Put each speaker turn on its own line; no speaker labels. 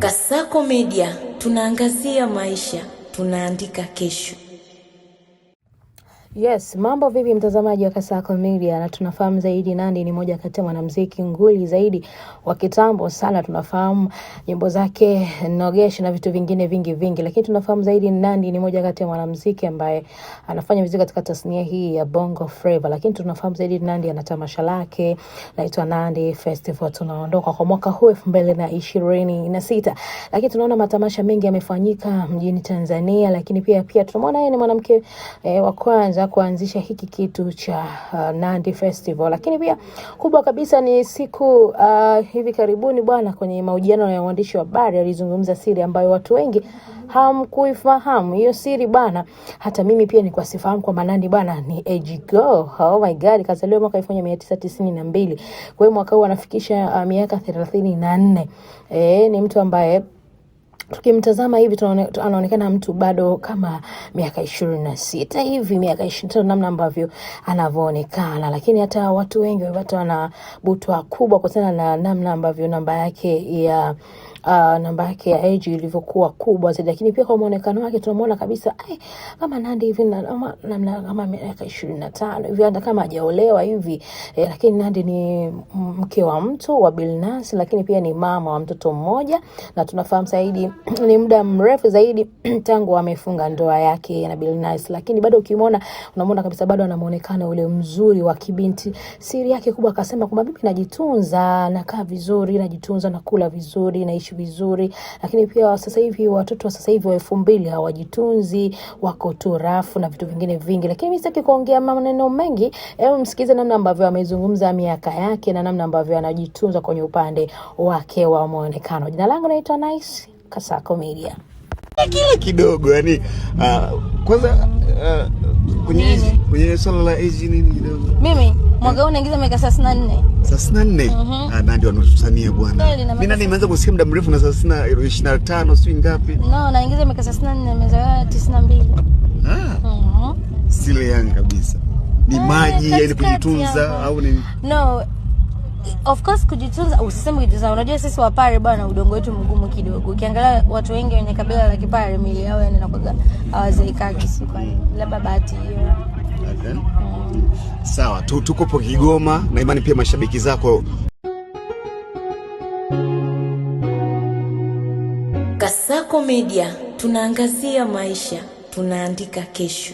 Kasako Media, tunaangazia maisha, tunaandika kesho.
Yes, mambo vipi mtazamaji wa Kasako Media, na tunafahamu zaidi Nandy ni moja kati ya mwanamuziki nguli zaidi wa kitambo sana. Tunafahamu nyimbo zake Nogesh na vitu vingine vingi, lakini tunafahamu zaidi Nandy ni moja kati ya mwanamuziki ambaye anafanya muziki katika tasnia hii ya Bongo Flava. Lakini tunafahamu zaidi Nandy ana tamasha lake laitwa Nandy Festival, tunaondoka kwa mwaka huu 2026. Lakini tunaona matamasha mengi yamefanyika mjini Tanzania, lakini pia tunamwona yeye ni mwanamke wa kwanza kuanzisha hiki kitu cha Nandy Festival. Lakini pia kubwa kabisa ni siku hivi karibuni bwana, kwenye mahojiano ya waandishi wa habari alizungumza siri ambayo watu wengi hamkuifahamu. Hiyo siri bwana, hata mimi pia nilikuwa sifahamu kwamba Nandy bwana ni age girl. Oh my god, kazaliwa mwaka 1992. Kwa hiyo mwaka huu anafikisha miaka 34. Ni mtu ambaye tukimtazama hivi anaonekana mtu bado kama miaka 26 hivi, miaka 20, namna ambavyo anavyoonekana. Lakini hata watu wengi wana butwa kubwa kutana na namna ambavyo namba yake ya age ilivyokuwa kubwa zaidi. Lakini pia kwa muonekano wake tunamuona kabisa kama Nandy hivi namna kama miaka 25 hivi, hata kama hajaolewa hivi. Lakini Nandy ni mke wa mtu wa Billnass, lakini pia ni mama wa mtoto mmoja, na tunafahamu zaidi ni muda mrefu zaidi tangu amefunga ndoa yake na Billnass. Lakini bado ukimwona unamuona kabisa bado ana muonekano ule mzuri wa kibinti. Siri yake kubwa akasema kwamba mimi najitunza, nakaa vizuri, najitunza, nakula vizuri, naishi vizuri. Lakini pia sasa hivi watoto wa sasa hivi wa 2000 hawajitunzi, wako tu rafu na vitu vingine vingi. Lakini mimi sitaki kuongea maneno mengi, msikize namna ambavyo amezungumza miaka yake na namna ambavyo anajitunza kwenye upande wake wa muonekano. Jina langu naitwa Nice, Kasako Media.
Kila kidogo yani kwanza kwenye swala la age nini kidogo.
Mimi mwaka huu naingiza miaka 34.
34? Nandy wanatusania bwana. Mimi Nandy nimeanza kusikia muda mrefu na 25 sio ngapi.
No, naingiza miaka 34, nimezaliwa 92.
Still young kabisa. Ni maji yani kujitunza au ni?
No. Of course kujitunza, usiseme kujitunza. Unajua sisi Wapare bwana, udongo wetu mgumu kidogo. Ukiangalia watu wengi wenye kabila la Kipare mili yao yani inakuwa hawazeikagi, si kwa labda bahati hiyo.
Okay. Sawa, tuko po Kigoma na imani pia mashabiki zako.
Kasako Media, tunaangazia maisha, tunaandika kesho.